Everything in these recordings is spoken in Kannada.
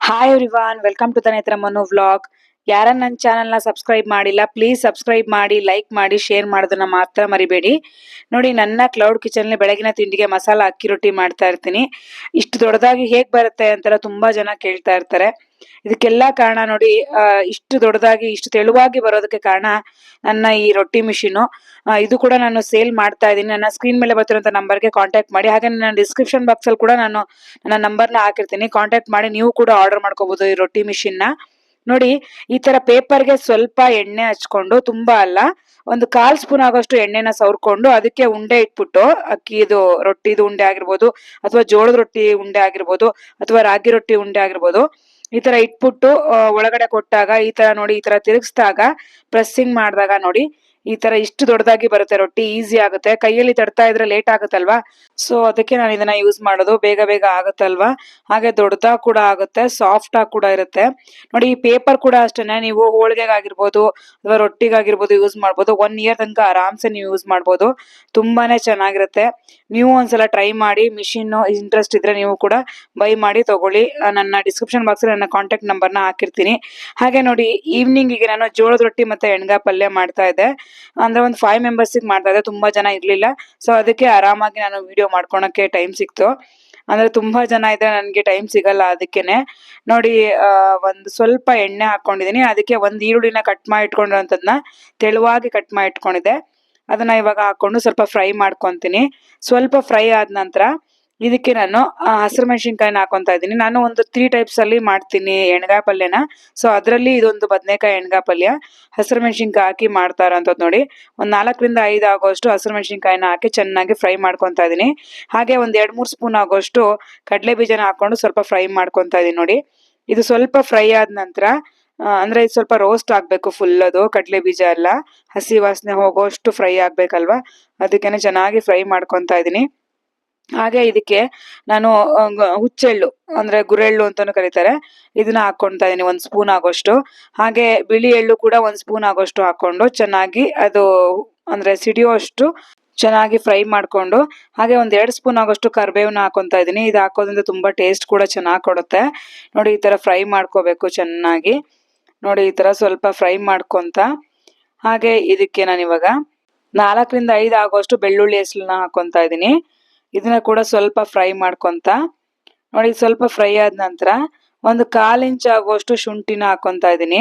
Hi everyone, welcome to the Netra Manu vlog. ಯಾರ ನನ್ನ ಚಾನಲ್ನ ಸಬ್ಸ್ಕ್ರೈಬ್ ಮಾಡಿಲ್ಲ, ಪ್ಲೀಸ್ ಸಬ್ಸ್ಕ್ರೈಬ್ ಮಾಡಿ, ಲೈಕ್ ಮಾಡಿ, ಶೇರ್ ಮಾಡೋದನ್ನ ಮಾತ್ರ ಮರಿಬೇಡಿ. ನೋಡಿ, ನನ್ನ ಕ್ಲೌಡ್ ಕಿಚನ್ಲಿ ಬೆಳಗಿನ ತಿಂಡಿಗೆ ಮಸಾಲ ಅಕ್ಕಿ ರೊಟ್ಟಿ ಮಾಡ್ತಾ ಇರ್ತೀನಿ. ಇಷ್ಟು ದೊಡ್ಡದಾಗಿ ಹೇಗೆ ಬರುತ್ತೆ ಅಂತೆಲ್ಲ ತುಂಬಾ ಜನ ಕೇಳ್ತಾ ಇರ್ತಾರೆ. ಇದಕ್ಕೆಲ್ಲ ಕಾರಣ ನೋಡಿ, ಇಷ್ಟು ದೊಡ್ಡದಾಗಿ ಇಷ್ಟು ತೆಳುವಾಗಿ ಬರೋದಕ್ಕೆ ಕಾರಣ ನನ್ನ ಈ ರೊಟ್ಟಿ ಮಿಷಿನು. ಇದು ಕೂಡ ನಾನು ಸೇಲ್ ಮಾಡ್ತಾ ಇದ್ದೀನಿ. ನನ್ನ ಸ್ಕ್ರೀನ್ ಮೇಲೆ ಬರ್ತಿರೋಂಥ ನಂಬರ್ಗೆ ಕಾಂಟ್ಯಾಕ್ಟ್ ಮಾಡಿ. ಹಾಗೆ ನನ್ನ ಡಿಸ್ಕ್ರಿಪ್ಷನ್ ಬಾಕ್ಸ್ ಅಲ್ಲಿ ಕೂಡ ನಾನು ನನ್ನ ನಂಬರ್ನ ಹಾಕಿರ್ತೀನಿ. ಕಾಂಟ್ಯಾಕ್ಟ್ ಮಾಡಿ ನೀವು ಕೂಡ ಆರ್ಡರ್ ಮಾಡ್ಕೋಬಹುದು ಈ ರೊಟ್ಟಿ ಮಿಷಿನ್ ನ. ನೋಡಿ, ಈ ತರ ಪೇಪರ್ಗೆ ಸ್ವಲ್ಪ ಎಣ್ಣೆ ಹಚ್ಕೊಂಡು, ತುಂಬಾ ಅಲ್ಲ, ಒಂದು 1/4 ಸ್ಪೂನ್ ಆಗೋಷ್ಟು ಎಣ್ಣೆನ ಸವರ್ಕೊಂಡು ಅದಕ್ಕೆ ಉಂಡೆ ಇಟ್ಬಿಟ್ಟು, ಅಕ್ಕಿದು ರೊಟ್ಟಿದು ಉಂಡೆ ಆಗಿರ್ಬೋದು, ಅಥವಾ ಜೋಳದ ರೊಟ್ಟಿ ಉಂಡೆ ಆಗಿರ್ಬೋದು, ಅಥವಾ ರಾಗಿ ರೊಟ್ಟಿ ಉಂಡೆ ಆಗಿರ್ಬೋದು, ಈ ತರ ಇಟ್ಬಿಟ್ಟು ಒಳಗಡೆ ಕೊಟ್ಟಾಗ ಈ ತರ ನೋಡಿ, ಈ ತರ ತಿರುಗಿಸಿದಾಗ, ಪ್ರೆಸ್ಸಿಂಗ್ ಮಾಡಿದಾಗ ನೋಡಿ, ಈ ತರ ಇಷ್ಟು ದೊಡ್ಡದಾಗಿ ಬರುತ್ತೆ ರೊಟ್ಟಿ. ಈಸಿ ಆಗುತ್ತೆ. ಕೈಯಲ್ಲಿ ತಡ್ತಾ ಇದ್ರೆ ಲೇಟ್ ಆಗುತ್ತಲ್ವಾ, ಸೊ ಅದಕ್ಕೆ ನಾನು ಇದನ್ನ ಯೂಸ್ ಮಾಡೋದು. ಬೇಗ ಬೇಗ ಆಗುತ್ತಲ್ವಾ, ಹಾಗೆ ದೊಡ್ಡದಾಗಿ ಕೂಡ ಆಗುತ್ತೆ, ಸಾಫ್ಟ್ ಆಗಿ ಕೂಡ ಇರುತ್ತೆ. ನೋಡಿ, ಈ ಪೇಪರ್ ಕೂಡ ಅಷ್ಟೇನೆ, ನೀವು ಹೋಳಿಗೆಗಾಗಿರ್ಬೋದು ಅಥವಾ ರೊಟ್ಟಿಗಾಗಿರ್ಬೋದು ಯೂಸ್ ಮಾಡ್ಬೋದು. 1 ಇಯರ್ ತನಕ ಆರಾಮ್ಸೆ ನೀವು ಯೂಸ್ ಮಾಡ್ಬೋದು. ತುಂಬಾನೇ ಚೆನ್ನಾಗಿರುತ್ತೆ. ನೀವು ಒಂದ್ಸಲ ಟ್ರೈ ಮಾಡಿ. ಮಿಷಿನ್ ಇಂಟ್ರೆಸ್ಟ್ ಇದ್ರೆ ನೀವು ಕೂಡ ಬೈ ಮಾಡಿ ತಗೊಳ್ಳಿ. ನನ್ನ ಡಿಸ್ಕ್ರಿಪ್ಷನ್ ಬಾಕ್ಸ್ ನನ್ನ ಕಾಂಟ್ಯಾಕ್ಟ್ ನಂಬರ್ನ ಹಾಕಿರ್ತೀನಿ. ಹಾಗೆ ನೋಡಿ, ಈವ್ನಿಂಗಿಗೆ ನಾನು ಜೋಳದ ರೊಟ್ಟಿ ಮತ್ತೆ ಎಣ್ಗಾಯಿ ಪಲ್ಯ ಮಾಡ್ತಾ ಇದ್ದೆ. ಅಂದ್ರೆ ಒಂದು 5 ಮೆಂಬರ್ಸಿಗೆ ಮಾಡ್ತಾ ಇದ್ದೆ, ತುಂಬಾ ಜನ ಇರ್ಲಿಲ್ಲ. ಸೊ ಅದಕ್ಕೆ ಆರಾಮಾಗಿ ನಾನು ವಿಡಿಯೋ ಮಾಡ್ಕೊಳಕ್ಕೆ ಟೈಮ್ ಸಿಕ್ತು. ಅಂದ್ರೆ ತುಂಬಾ ಜನ ಇದ್ರೆ ನನ್ಗೆ ಟೈಮ್ ಸಿಗಲ್ಲ. ಅದಕ್ಕೇನೆ ನೋಡಿ, ಒಂದು ಸ್ವಲ್ಪ ಎಣ್ಣೆ ಹಾಕೊಂಡಿದೀನಿ. ಅದಕ್ಕೆ ಒಂದು ಈರುಳ್ಳಿನ ಕಟ್ ಮಾಡಿ ಇಟ್ಕೊಂಡಿರೋಂಥದ್ನ ತೆಳುವಾಗಿ ಕಟ್ ಮಾಡಿ ಇಟ್ಕೊಂಡಿದ್ದೆ. ಅದನ್ನ ಇವಾಗ ಹಾಕೊಂಡು ಸ್ವಲ್ಪ ಫ್ರೈ ಮಾಡ್ಕೊಂತೀನಿ. ಸ್ವಲ್ಪ ಫ್ರೈ ಆದ ನಂತರ ಇದಕ್ಕೆ ನಾನು ಹಸಿರು ಮೆಣಸಿನ್ಕಾಯಿನ ಹಾಕೊಂತಾ ಇದ್ದೀನಿ. ನಾನು ಒಂದು 3 ಟೈಪ್ಸ್ ಅಲ್ಲಿ ಮಾಡ್ತೀನಿ ಎಣ್ಗಾಯಿ ಪಲ್ಯನ. ಸೊ ಅದರಲ್ಲಿ ಇದೊಂದು ಬದನೆಕಾಯಿ ಎಣ್ಗಾಯಿ ಪಲ್ಯ ಹಸಿರು ಮೆಣಸಿನ್ಕಾಯಿ ಹಾಕಿ ಮಾಡ್ತಾ ಇರೋಂಥದ್ದು. ನೋಡಿ, ಒಂದು 4ರಿಂದ 5 ಆಗೋಷ್ಟು ಹಸಿರು ಮೆಣಸಿನ್ಕಾಯಿನ ಹಾಕಿ ಚೆನ್ನಾಗಿ ಫ್ರೈ ಮಾಡ್ಕೊಂತಾ ಇದೀನಿ. ಹಾಗೆ ಒಂದ್ 2-3 ಸ್ಪೂನ್ ಆಗೋಷ್ಟು ಕಡಲೆ ಬೀಜನ ಹಾಕೊಂಡು ಸ್ವಲ್ಪ ಫ್ರೈ ಮಾಡ್ಕೊಂತಾ ಇದೀನಿ. ನೋಡಿ, ಇದು ಸ್ವಲ್ಪ ಫ್ರೈ ಆದ ನಂತರ, ಅಂದ್ರೆ ಇದು ಸ್ವಲ್ಪ ರೋಸ್ಟ್ ಆಗ್ಬೇಕು ಫುಲ್. ಅದು ಕಡಲೆ ಬೀಜ ಎಲ್ಲ ಹಸಿ ವಾಸನೆ ಹೋಗೋಷ್ಟು ಫ್ರೈ ಆಗ್ಬೇಕಲ್ವಾ, ಅದಕ್ಕೇನೆ ಚೆನ್ನಾಗಿ ಫ್ರೈ ಮಾಡ್ಕೊಂತಾ ಇದೀನಿ. ಹಾಗೆ ಇದಕ್ಕೆ ನಾನು ಹುಚ್ಚೆಳ್ಳು, ಅಂದ್ರೆ ಗುರೆಳ್ಳು ಅಂತಾನು ಕರೀತಾರೆ, ಇದನ್ನ ಹಾಕೊಂತಾ ಇದೀನಿ 1 ಸ್ಪೂನ್ ಆಗೋಷ್ಟು. ಹಾಗೆ ಬಿಳಿ ಎಳ್ಳು ಕೂಡ 1 ಸ್ಪೂನ್ ಆಗೋಷ್ಟು ಹಾಕೊಂಡು ಚೆನ್ನಾಗಿ ಅದು ಅಂದ್ರೆ ಸಿಡಿಯೋಷ್ಟು ಚೆನ್ನಾಗಿ ಫ್ರೈ ಮಾಡ್ಕೊಂಡು, ಹಾಗೆ ಒಂದ್ 2 ಸ್ಪೂನ್ ಆಗೋಷ್ಟು ಕರಿಬೇವನ್ನ ಹಾಕೊಂತಾ ಇದೀನಿ. ಇದು ಹಾಕೋದ್ರಿಂದ ತುಂಬಾ ಟೇಸ್ಟ್ ಕೂಡ ಚೆನ್ನಾಗಿ ಕೊಡುತ್ತೆ. ನೋಡಿ, ಈ ತರ ಫ್ರೈ ಮಾಡ್ಕೋಬೇಕು ಚೆನ್ನಾಗಿ. ನೋಡಿ, ಈ ತರ ಸ್ವಲ್ಪ ಫ್ರೈ ಮಾಡ್ಕೊಂತ, ಹಾಗೆ ಇದಕ್ಕೆ ನಾನು ಇವಾಗ 4ರಿಂದ 5 ಆಗೋಷ್ಟು ಬೆಳ್ಳುಳ್ಳಿ ಹೆಸಳನ್ನ ಹಾಕೊಂತಾ ಇದೀನಿ. ಇದನ್ನ ಕೂಡ ಸ್ವಲ್ಪ ಫ್ರೈ ಮಾಡ್ಕೊಂತ, ನೋಡಿ ಸ್ವಲ್ಪ ಫ್ರೈ ಆದ ನಂತರ ಒಂದು 1/4 ಇಂಚ್ ಆಗುವಷ್ಟು ಶುಂಠಿನ ಹಾಕೊಂತಾ ಇದೀನಿ.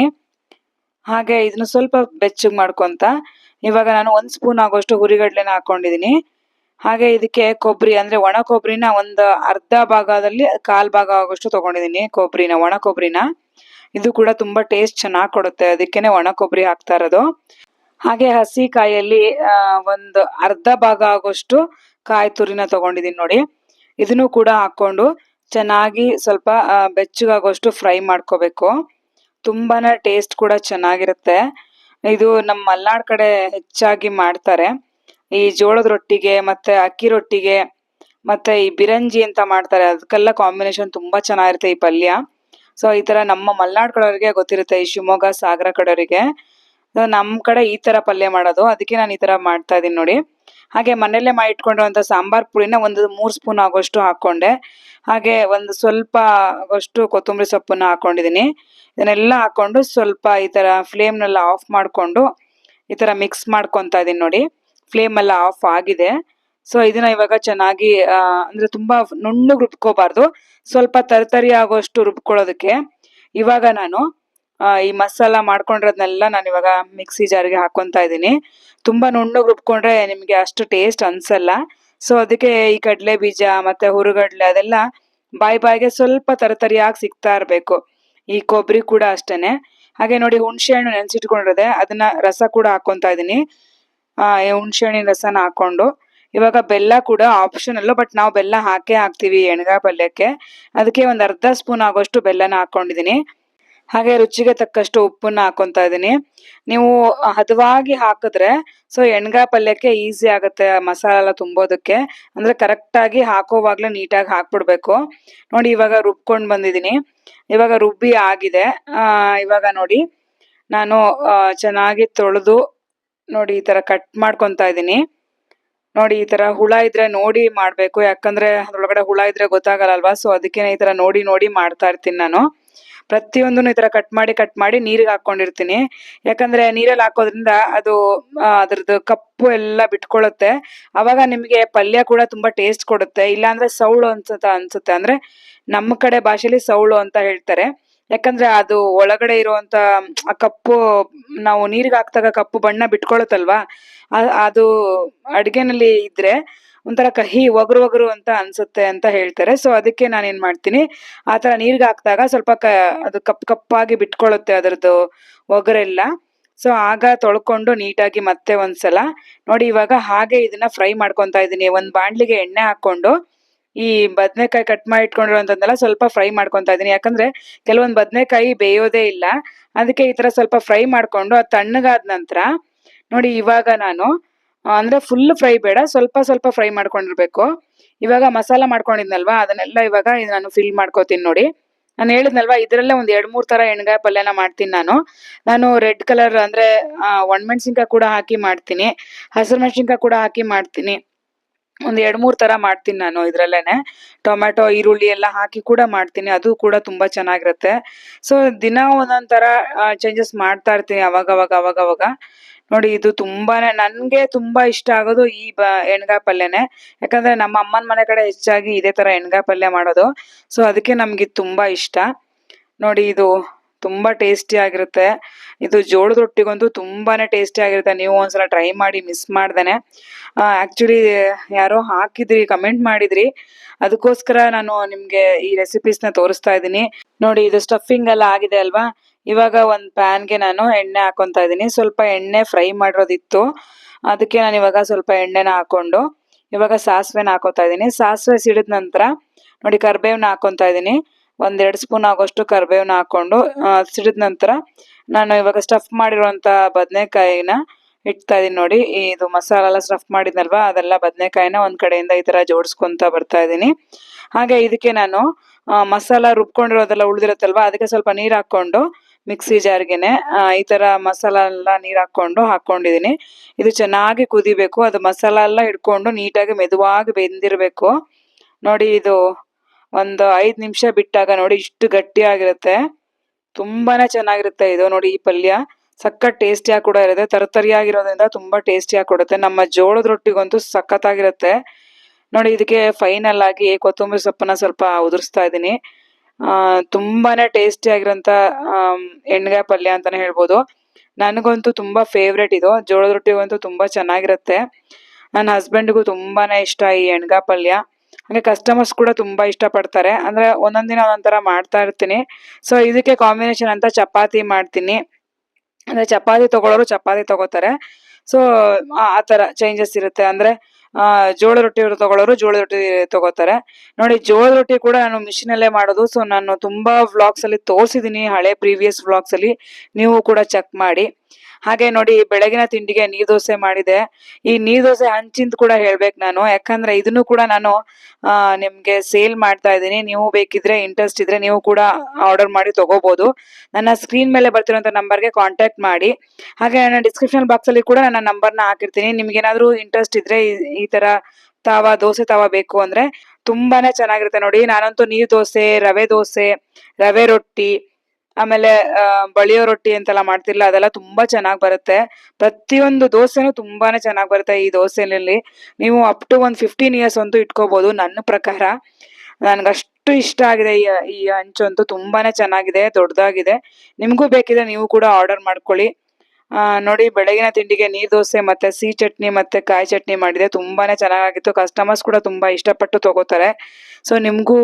ಹಾಗೆ ಇದನ್ನ ಸ್ವಲ್ಪ ಬೆಚ್ಚಗ್ ಮಾಡ್ಕೊಂತ, ಇವಾಗ ನಾನು 1 ಸ್ಪೂನ್ ಆಗುವಷ್ಟು ಹುರಿಗಡ್ಲೆನ ಹಾಕೊಂಡಿದೀನಿ. ಹಾಗೆ ಇದಕ್ಕೆ ಕೊಬ್ಬರಿ, ಅಂದ್ರೆ ಒಣ ಕೊಬ್ಬರಿನ ಒಂದು ಅರ್ಧ ಭಾಗದಲ್ಲಿ 1/4 ಭಾಗ ಆಗುವಷ್ಟು ತಗೊಂಡಿದೀನಿ ಕೊಬ್ಬರಿನ, ಒಣ ಕೊಬ್ಬರಿನ. ಇದು ಕೂಡ ತುಂಬಾ ಟೇಸ್ಟ್ ಚೆನ್ನಾಗಿ ಕೊಡುತ್ತೆ, ಅದಕ್ಕೇನೆ ಒಣ ಕೊಬ್ಬರಿ ಹಾಕ್ತಾ ಇರೋದು. ಹಾಗೆ ಹಸಿ ಕಾಯಲ್ಲಿ ಒಂದು ಅರ್ಧ ಭಾಗ ಆಗೋಷ್ಟು ಕಾಯಿ ತುರಿನ ತಗೊಂಡಿದೀನಿ. ನೋಡಿ, ಇದನ್ನು ಕೂಡ ಹಾಕೊಂಡು ಚೆನ್ನಾಗಿ ಸ್ವಲ್ಪ ಬೆಚ್ಚಗಾಗೋಷ್ಟು ಫ್ರೈ ಮಾಡ್ಕೋಬೇಕು. ತುಂಬಾನೇ ಟೇಸ್ಟ್ ಕೂಡ ಚೆನ್ನಾಗಿರುತ್ತೆ. ಇದು ನಮ್ಮ ಮಲ್ನಾಡ್ ಕಡೆ ಹೆಚ್ಚಾಗಿ ಮಾಡ್ತಾರೆ. ಈ ಜೋಳದ ರೊಟ್ಟಿಗೆ ಮತ್ತೆ ಅಕ್ಕಿ ರೊಟ್ಟಿಗೆ ಮತ್ತೆ ಈ ಬಿರಂಜಿ ಅಂತ ಮಾಡ್ತಾರೆ, ಅದಕ್ಕೆಲ್ಲ ಕಾಂಬಿನೇಷನ್ ತುಂಬಾ ಚೆನ್ನಾಗಿರುತ್ತೆ ಈ ಪಲ್ಯ. ಸೊ ಈ ತರ ನಮ್ಮ ಮಲ್ನಾಡ್ ಕಡೆಯವರಿಗೆ ಗೊತ್ತಿರುತ್ತೆ, ಈ ಶಿವಮೊಗ್ಗ ಸಾಗರ ಕಡೆಯವರಿಗೆ. ನಮ್ ಕಡೆ ಈ ತರ ಪಲ್ಯ ಮಾಡೋದು, ಅದಕ್ಕೆ ನಾನು ಈ ತರ ಮಾಡ್ತಾ ಇದೀನಿ. ನೋಡಿ, ಹಾಗೆ ಮನೆಯಲ್ಲೇ ಮಾಡಿ ಇಟ್ಕೊಂಡಿರುವಂತ ಸಾಂಬಾರ್ ಪುಡಿನ ಒಂದು 3 ಸ್ಪೂನ್ ಆಗೋಷ್ಟು ಹಾಕೊಂಡೆ. ಹಾಗೆ ಒಂದು ಸ್ವಲ್ಪ ಆಗೋಷ್ಟು ಕೊತ್ತಂಬರಿ ಸೊಪ್ಪನ್ನ ಹಾಕೊಂಡಿದೀನಿ. ಇದನ್ನೆಲ್ಲ ಹಾಕೊಂಡು ಸ್ವಲ್ಪ ಈ ತರ ಫ್ಲೇಮ್ ನೆಲ್ಲ ಆಫ್ ಮಾಡ್ಕೊಂಡು ಈ ತರ ಮಿಕ್ಸ್ ಮಾಡ್ಕೊಂತಾ ಇದೀನಿ. ನೋಡಿ, ಫ್ಲೇಮ್ ಎಲ್ಲ ಆಫ್ ಆಗಿದೆ. ಸೊ ಇದನ್ನ ಇವಾಗ ಚೆನ್ನಾಗಿ ಅಂದ್ರೆ ತುಂಬಾ ನುಣ್ಣಗೆ ರುಬ್ಕೋಬಾರ್ದು, ಸ್ವಲ್ಪ ತರಿತರಿ ಆಗೋಷ್ಟು ರುಬ್ಕೊಳ್ಳೋದಕ್ಕೆ ಇವಾಗ ನಾನು ಈ ಮಸಾಲ ಮಾಡ್ಕೊಂಡಿರೋದ್ನೆಲ್ಲ ನಾನು ಇವಾಗ ಮಿಕ್ಸಿ ಜಾರ್ಗೆ ಹಾಕೊಂತಾ ಇದೀನಿ. ತುಂಬಾ ನುಣ್ಣಗೆ ರುಬ್ಕೊಂಡ್ರೆ ನಿಮ್ಗೆ ಅಷ್ಟು ಟೇಸ್ಟ್ ಅನ್ಸಲ್ಲ. ಸೊ ಅದಕ್ಕೆ ಈ ಕಡಲೆ ಬೀಜ ಮತ್ತೆ ಹುರುಗಡ್ಲೆ ಅದೆಲ್ಲ ಬಾಯಿಗೆ ಸ್ವಲ್ಪ ತರತರಿಯಾಗಿ ಸಿಗ್ತಾ ಇರ್ಬೇಕು. ಈ ಕೊಬ್ಬರಿ ಕೂಡ ಅಷ್ಟೇನೆ. ಹಾಗೆ ನೋಡಿ, ಹುಣಸೆ ಹಣ್ಣು ನೆನ್ಸಿಟ್ಕೊಂಡಿರೋದೆ, ಅದನ್ನ ರಸ ಕೂಡ ಹಾಕೊಂತಾ ಇದೀನಿ. ಹುಣಸೆ ಹಣ್ಣಿನ ರಸನ ಹಾಕೊಂಡು ಇವಾಗ ಬೆಲ್ಲ ಕೂಡ ಆಪ್ಷನಲ್, ಬಟ್ ನಾವು ಬೆಲ್ಲ ಹಾಕೇ ಹಾಕ್ತಿವಿ ಎಣ್ಗಾಯಿ ಪಲ್ಯಕ್ಕೆ. ಅದಕ್ಕೆ ಒಂದ್ ಅರ್ಧ ಸ್ಪೂನ್ ಆಗೋಷ್ಟು ಬೆಲ್ಲನ ಹಾಕೊಂಡಿದೀನಿ. ಹಾಗೆ ರುಚಿಗೆ ತಕ್ಕಷ್ಟು ಉಪ್ಪನ್ನ ಹಾಕೊಂತಾ ಇದೀನಿ. ನೀವು ಹದವಾಗಿ ಹಾಕಿದ್ರೆ ಸೊ ಎಣ್ಗಾಯಿ ಪಲ್ಯಕ್ಕೆ ಈಸಿ ಆಗುತ್ತೆ ಮಸಾಲ ಎಲ್ಲ ತುಂಬೋದಕ್ಕೆ. ಅಂದ್ರೆ ಕರೆಕ್ಟ್ ಆಗಿ ಹಾಕೋವಾಗ್ಲೇ ನೀಟಾಗಿ ಹಾಕ್ಬಿಡ್ಬೇಕು. ನೋಡಿ, ಇವಾಗ ರುಬ್ಕೊಂಡ್ ಬಂದಿದೀನಿ. ಇವಾಗ ರುಬ್ಬಿ ಆಗಿದೆ. ಇವಾಗ ನೋಡಿ, ನಾನು ಚೆನ್ನಾಗಿ ತೊಳೆದು ನೋಡಿ ಈ ತರ ಕಟ್ ಮಾಡ್ಕೊಂತಾ ಇದೀನಿ. ನೋಡಿ ಈ ತರ ಹುಳ ಇದ್ರೆ ನೋಡಿ ಮಾಡ್ಬೇಕು, ಯಾಕಂದ್ರೆ ಅದ್ರೊಳಗಡೆ ಹುಳ ಇದ್ರೆ ಗೊತ್ತಾಗಲ್ಲ ಅಲ್ವಾ. ಸೊ ಅದಕ್ಕೆ ಈ ತರ ನೋಡಿ ನೋಡಿ ಮಾಡ್ತಾ ಇರ್ತೀನಿ ನಾನು. ಪ್ರತಿಯೊಂದನ್ನು ಈ ತರ ಕಟ್ ಮಾಡಿ ನೀರಿಗೆ ಹಾಕೊಂಡಿರ್ತೀನಿ. ಯಾಕಂದ್ರೆ ನೀರಲ್ಲಿ ಹಾಕೋದ್ರಿಂದ ಅದು ಅದ್ರದ್ದು ಕಪ್ಪು ಎಲ್ಲ ಬಿಟ್ಕೊಳ್ಳುತ್ತೆ. ಅವಾಗ ನಿಮ್ಗೆ ಪಲ್ಯ ಕೂಡ ತುಂಬಾ ಟೇಸ್ಟ್ ಕೊಡುತ್ತೆ. ಇಲ್ಲಾಂದ್ರೆ ಸೌಳು ಅನ್ಸುತ್ತೆ. ಅಂದ್ರೆ ನಮ್ಮ ಕಡೆ ಭಾಷೆಲಿ ಸೌಳು ಅಂತ ಹೇಳ್ತಾರೆ. ಯಾಕಂದ್ರೆ ಅದು ಒಳಗಡೆ ಇರುವಂತ ಆ ಕಪ್ಪು, ನಾವು ನೀರಿಗೆ ಹಾಕ್ದಾಗ ಕಪ್ಪು ಬಣ್ಣ ಬಿಟ್ಕೊಳತ್ತಲ್ವಾ, ಅದು ಅಡ್ಗೆನಲ್ಲಿ ಇದ್ರೆ ಒಂಥರ ಕಹಿ ಒಗರು ಅಂತ ಅನ್ಸುತ್ತೆ ಅಂತ ಹೇಳ್ತಾರೆ. ಸೊ ಅದಕ್ಕೆ ನಾನು ಏನ್ ಮಾಡ್ತೀನಿ, ಆತರ ನೀರ್ಗೆ ಹಾಕ್ದಾಗ ಸ್ವಲ್ಪ ಅದು ಕಪ್ಪಾಗಿ ಬಿಟ್ಕೊಳ್ಳುತ್ತೆ ಅದರದ್ದು ಒಗರೆಲ್ಲ. ಸೊ ಆಗ ತೊಳ್ಕೊಂಡು ನೀಟಾಗಿ ಮತ್ತೆ ಒಂದ್ಸಲ ನೋಡಿ. ಇವಾಗ ಹಾಗೆ ಇದನ್ನ ಫ್ರೈ ಮಾಡ್ಕೊಂತಾ ಇದೀನಿ. ಒಂದ್ ಬಾಣ್ಲಿಗೆ ಎಣ್ಣೆ ಹಾಕೊಂಡು ಈ ಬದ್ನೆಕಾಯಿ ಕಟ್ ಮಾಡಿ ಇಟ್ಕೊಂಡಿರುವಂತದ್ದೆಲ್ಲ ಸ್ವಲ್ಪ ಫ್ರೈ ಮಾಡ್ಕೊಂತಾ ಇದೀನಿ. ಯಾಕಂದ್ರೆ ಕೆಲವೊಂದ್ ಬದ್ನೆಕಾಯಿ ಬೇಯೋದೇ ಇಲ್ಲ. ಅದಕ್ಕೆ ಈ ತರ ಸ್ವಲ್ಪ ಫ್ರೈ ಮಾಡ್ಕೊಂಡು ಅದು ತಣ್ಣಗಾದ ನಂತರ ನೋಡಿ, ಇವಾಗ ನಾನು ಅಂದ್ರೆ ಫುಲ್ ಫ್ರೈ ಬೇಡ, ಸ್ವಲ್ಪ ಸ್ವಲ್ಪ ಫ್ರೈ ಮಾಡ್ಕೊಂಡಿರ್ಬೇಕು. ಇವಾಗ ಮಸಾಲ ಮಾಡ್ಕೊಂಡಿದ್ನಲ್ವಾ, ಅದನ್ನೆಲ್ಲ ಇವಾಗ ನಾನು ಫಿಲ್ ಮಾಡ್ಕೋತೀನಿ ನೋಡಿ. ನಾನು ಹೇಳಿದ್ನಲ್ವಾ, ಇದ್ರಲ್ಲೇ ಒಂದ್ 2-3 ತರ ಎಣ್ಗಾಯಿ ಪಲ್ಯನ ಮಾಡ್ತೀನಿ ನಾನು ರೆಡ್ ಕಲರ್ ಅಂದ್ರೆ ಒಣಮೆಣಸಿನ್ಕಾಯಿ ಕೂಡ ಹಾಕಿ ಮಾಡ್ತೀನಿ, ಹಸಿರು ಮೆಣಸಿನ್ಕಾಯಿ ಕೂಡ ಹಾಕಿ ಮಾಡ್ತೀನಿ. ಒಂದ್ 2-3 ತರ ಮಾಡ್ತೀನಿ ನಾನು ಇದ್ರಲ್ಲೇನೆ. ಟೊಮೆಟೊ, ಈರುಳ್ಳಿ ಎಲ್ಲ ಹಾಕಿ ಕೂಡ ಮಾಡ್ತೀನಿ, ಅದು ಕೂಡ ತುಂಬಾ ಚೆನ್ನಾಗಿರುತ್ತೆ. ಸೊ ದಿನ ಒಂದೊಂದ್ ತರ ಚೇಂಜಸ್ ಮಾಡ್ತಾ ಇರ್ತೀನಿ ಅವಾಗವಾಗ. ನೋಡಿ, ಇದು ತುಂಬಾನೇ ನನ್ಗೆ ತುಂಬಾ ಇಷ್ಟ ಆಗೋದು ಈ ಎಣ್ಗಾಯಿ ಪಲ್ಯನೇ. ಯಾಕಂದ್ರೆ ನಮ್ಮ ಅಮ್ಮನ ಮನೆ ಕಡೆ ಹೆಚ್ಚಾಗಿ ಇದೇ ತರ ಎಣ್ಗಾಯಿ ಪಲ್ಯ ಮಾಡೋದು. ಸೊ ಅದಕ್ಕೆ ನಮ್ಗೆ ತುಂಬಾ ಇಷ್ಟ. ನೋಡಿ, ಇದು ತುಂಬಾ ಟೇಸ್ಟಿ ಆಗಿರುತ್ತೆ. ಇದು ಜೋಳದ ರೊಟ್ಟಿಗಂತೂ ತುಂಬಾನೇ ಟೇಸ್ಟಿ ಆಗಿರುತ್ತೆ. ನೀವು ಒಂದ್ಸಲ ಟ್ರೈ ಮಾಡಿ, ಮಿಸ್ ಮಾಡ್ದೇನೆ. ಆಕ್ಚುಲಿ ಯಾರೋ ಹಾಕಿದ್ರಿ, ಕಮೆಂಟ್ ಮಾಡಿದ್ರಿ, ಅದಕ್ಕೋಸ್ಕರ ನಾನು ನಿಮ್ಗೆ ಈ ರೆಸಿಪೀಸ್ನ ತೋರಿಸ್ತಾ ಇದ್ದೀನಿ. ನೋಡಿ, ಇದು ಸ್ಟಫಿಂಗ್ ಎಲ್ಲ ಆಗಿದೆ ಅಲ್ವಾ. ಇವಾಗ ಒಂದ್ ಪ್ಯಾನ್ಗೆ ನಾನು ಎಣ್ಣೆ ಹಾಕೊಂತಾ ಇದೀನಿ. ಸ್ವಲ್ಪ ಎಣ್ಣೆ ಫ್ರೈ ಮಾಡಿರೋದಿತ್ತು, ಅದಕ್ಕೆ ನಾನು ಇವಾಗ ಸ್ವಲ್ಪ ಎಣ್ಣೆನ ಹಾಕೊಂಡು ಇವಾಗ ಸಾಸಿವೆನ ಹಾಕೋತಾ ಇದೀನಿ. ಸಾಸಿವೆ ಸಿಡಿದ ನಂತರ ನೋಡಿ ಕರ್ಬೇವ್ನ ಹಾಕೊಂತಾ ಇದೀನಿ. 1-2 ಸ್ಪೂನ್ ಆಗೋಷ್ಟು ಕರ್ಬೇವ್ನ ಹಾಕೊಂಡು ಸಿಡಿದ ನಂತರ ನಾನು ಇವಾಗ ಸ್ಟಫ್ ಮಾಡಿರುವಂತ ಬದನೆಕಾಯಿನ ಇಡ್ತಾ ಇದೀನಿ. ನೋಡಿ, ಇದು ಮಸಾಲ ಎಲ್ಲ ಸ್ಟಫ್ ಮಾಡಿದ್ನಲ್ವಾ, ಅದೆಲ್ಲ ಬದನೆಕಾಯಿನ ಒಂದ್ ಕಡೆಯಿಂದ ಈ ತರ ಜೋಡಿಸ್ಕೊಂತ ಬರ್ತಾ ಇದೀನಿ. ಹಾಗೆ ಇದಕ್ಕೆ ನಾನು ಮಸಾಲ ರುಬ್ಕೊಂಡಿರೋದೆಲ್ಲ ಉಳಿದಿರುತ್ತಲ್ವಾ, ಅದಕ್ಕೆ ಸ್ವಲ್ಪ ನೀರ್ ಹಾಕೊಂಡು ಮಿಕ್ಸಿ ಜಾರ್ಗೆನೆ ಈ ತರ ಮಸಾಲ ಎಲ್ಲ ನೀರ್ ಹಾಕೊಂಡಿದೀನಿ. ಇದು ಚೆನ್ನಾಗಿ ಕುದಿಬೇಕು, ಅದು ಮಸಾಲ ಎಲ್ಲ ಹಿಡ್ಕೊಂಡು ನೀಟಾಗಿ ಮೆದುವಾಗಿ ಬೆಂದಿರ್ಬೇಕು. ನೋಡಿ, ಇದು ಒಂದು 5 ನಿಮಿಷ ಬಿಟ್ಟಾಗ ನೋಡಿ ಇಷ್ಟು ಗಟ್ಟಿ ಆಗಿರುತ್ತೆ. ತುಂಬಾನೇ ಚೆನ್ನಾಗಿರುತ್ತೆ ಇದು. ನೋಡಿ, ಈ ಪಲ್ಯ ಸಖತ್ ಟೇಸ್ಟಿಯಾಗಿ ಕೂಡ ಇರುತ್ತೆ. ತರತರಿಯಾಗಿರೋದ್ರಿಂದ ತುಂಬಾ ಟೇಸ್ಟಿಯಾಗಿ ಕೊಡುತ್ತೆ. ನಮ್ಮ ಜೋಳದ ರೊಟ್ಟಿಗಂತೂ ಸಖತ್ತಾಗಿರುತ್ತೆ. ನೋಡಿ, ಇದಕ್ಕೆ ಫೈನಲ್ ಆಗಿ ಕೊತ್ತಂಬರಿ ಸೊಪ್ಪನ್ನ ಸ್ವಲ್ಪ ಉದುರಿಸ್ತಾ ಇದೀನಿ. ತುಂಬಾನೇ ಟೇಸ್ಟಿ ಆಗಿರೋಂತ ಎಣ್ಗಾಯಿ ಪಲ್ಯ ಅಂತಾನೆ ಹೇಳ್ಬೋದು. ನನಗಂತೂ ತುಂಬಾ ಫೇವ್ರೇಟ್ ಇದು. ಜೋಳದ ರೊಟ್ಟಿಗಂತೂ ತುಂಬಾ ಚೆನ್ನಾಗಿರುತ್ತೆ. ನನ್ನ ಹಸ್ಬೆಂಡ್ಗೂ ತುಂಬಾನೇ ಇಷ್ಟ ಈ ಎಣ್ಗಾಯಿ ಪಲ್ಯ. ಹಾಗೆ ಕಸ್ಟಮರ್ಸ್ ಕೂಡ ತುಂಬಾ ಇಷ್ಟ ಪಡ್ತಾರೆ. ಅಂದ್ರೆ ಒಂದೊಂದ್ ದಿನ ಒಂದೊಂದ್ ಮಾಡ್ತಾ ಇರ್ತೀನಿ. ಸೊ ಇದಕ್ಕೆ ಕಾಂಬಿನೇಷನ್ ಅಂತ ಚಪಾತಿ ಮಾಡ್ತೀನಿ. ಅಂದ್ರೆ ಚಪಾತಿ ತಗೊಳ್ಳೋರು ಚಪಾತಿ ತಗೋತಾರೆ. ಸೊ ಆ ತರ ಚೇಂಜಸ್ ಇರುತ್ತೆ. ಅಂದ್ರೆ ಜೋಳ ರೊಟ್ಟಿ ತಗೊಳ್ಳೋರು ಜೋಳ ರೊಟ್ಟಿ ತಗೋತಾರೆ. ನೋಡಿ, ಜೋಳ ರೊಟ್ಟಿ ಕೂಡ ನಾನು ಮಿಷಿನ್ ಅಲ್ಲೇ ಮಾಡೋದು. ಸೊ ನಾನು ತುಂಬಾ ವ್ಲಾಗ್ಸ್ ಅಲ್ಲಿ ತೋರಿಸಿದೀನಿ, ಹಳೆ ಪ್ರೀವಿಯಸ್ ವ್ಲಾಗ್ಸ್ ಅಲ್ಲಿ, ನೀವು ಕೂಡ ಚೆಕ್ ಮಾಡಿ. ಹಾಗೆ ನೋಡಿ, ಬೆಳಗಿನ ತಿಂಡಿಗೆ ನೀರ್ ದೋಸೆ ಮಾಡಿದೆ. ಈ ನೀರ್ ದೋಸೆ ಹಂಚಿಂದ ಕೂಡ ಹೇಳ್ಬೇಕು ನಾನು, ಯಾಕಂದ್ರೆ ಇದನ್ನು ಕೂಡ ನಾನು ನಿಮ್ಗೆ ಸೇಲ್ ಮಾಡ್ತಾ ಇದ್ದೀನಿ. ನೀವು ಬೇಕಿದ್ರೆ, ಇಂಟ್ರೆಸ್ಟ್ ಇದ್ರೆ ನೀವು ಕೂಡ ಆರ್ಡರ್ ಮಾಡಿ ತಗೋಬಹುದು. ನನ್ನ ಸ್ಕ್ರೀನ್ ಮೇಲೆ ಬರ್ತಿರೋಂಥ ನಂಬರ್ಗೆ ಕಾಂಟ್ಯಾಕ್ಟ್ ಮಾಡಿ. ಹಾಗೆ ನನ್ನ ಡಿಸ್ಕ್ರಿಪ್ಷನ್ ಬಾಕ್ಸ್ ಅಲ್ಲಿ ಕೂಡ ನನ್ನ ನಂಬರ್ನ ಹಾಕಿರ್ತೀನಿ. ನಿಮ್ಗೆ ಏನಾದ್ರು ಇಂಟ್ರೆಸ್ಟ್ ಇದ್ರೆ ಈ ತರ ದೋಸೆ ತವ ಬೇಕು ಅಂದ್ರೆ ತುಂಬಾನೇ ಚೆನ್ನಾಗಿರುತ್ತೆ. ನೋಡಿ, ನಾನಂತೂ ನೀರ್ ದೋಸೆ, ರವೆ ರೊಟ್ಟಿ, ಆಮೇಲೆ ಬಳಿಯೋ ರೊಟ್ಟಿ ಅಂತೆಲ್ಲ ಮಾಡ್ತಿರ್ಲ, ಅದೆಲ್ಲ ತುಂಬಾ ಚೆನ್ನಾಗ್ ಬರುತ್ತೆ. ಪ್ರತಿಯೊಂದು ದೋಸೆನೂ ತುಂಬಾನೇ ಚೆನ್ನಾಗ್ ಬರುತ್ತೆ. ಈ ದೋಸೆನಲ್ಲಿ ನೀವು ಅಪ್ ಟು 15 ಇಯರ್ಸ್ ಅಂತೂ ಇಟ್ಕೋಬಹುದು ನನ್ನ ಪ್ರಕಾರ. ನನ್ಗಷ್ಟು ಇಷ್ಟ ಆಗಿದೆ ಈ ಹಂಚು ಅಂತೂ. ತುಂಬಾನೇ ಚೆನ್ನಾಗಿದೆ, ದೊಡ್ಡದಾಗಿದೆ. ನಿಮ್ಗೂ ಬೇಕಿದ್ರೆ ನೀವು ಕೂಡ ಆರ್ಡರ್ ಮಾಡ್ಕೊಳ್ಳಿ. ನೋಡಿ, ಬೆಳಗಿನ ತಿಂಡಿಗೆ ನೀರ್ ದೋಸೆ ಮತ್ತೆ ಸಿಹಿ ಚಟ್ನಿ ಮತ್ತೆ ಕಾಯಿ ಚಟ್ನಿ ಮಾಡಿದೆ. ತುಂಬಾನೇ ಚೆನ್ನಾಗಿತ್ತು. ಕಸ್ಟಮರ್ಸ್ ಕೂಡ ತುಂಬಾ ಇಷ್ಟಪಟ್ಟು ತಗೋತಾರೆ. ಸೊ ನಿಮ್ಗೂ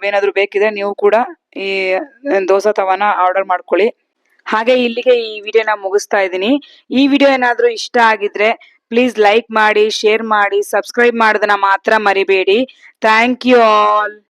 ಏನಾದ್ರು ಬೇಕಿದ್ರೆ ನೀವು ಕೂಡ ಈ ದೋಸೆ ತವನ ಆರ್ಡರ್ ಮಾಡ್ಕೊಳ್ಳಿ. ಹಾಗೆ ಇಲ್ಲಿಗೆ ಈ ವಿಡಿಯೋನ ಮುಗಿಸ್ತಾ ಇದ್ದೀನಿ. ಈ ವಿಡಿಯೋ ಏನಾದ್ರೂ ಇಷ್ಟ ಆಗಿದ್ರೆ ಪ್ಲೀಸ್ ಲೈಕ್ ಮಾಡಿ, ಶೇರ್ ಮಾಡಿ, ಸಬ್ಸ್ಕ್ರೈಬ್ ಮಾಡೋದನ್ನ ಮಾತ್ರ ಮರಿಬೇಡಿ. Thank you all.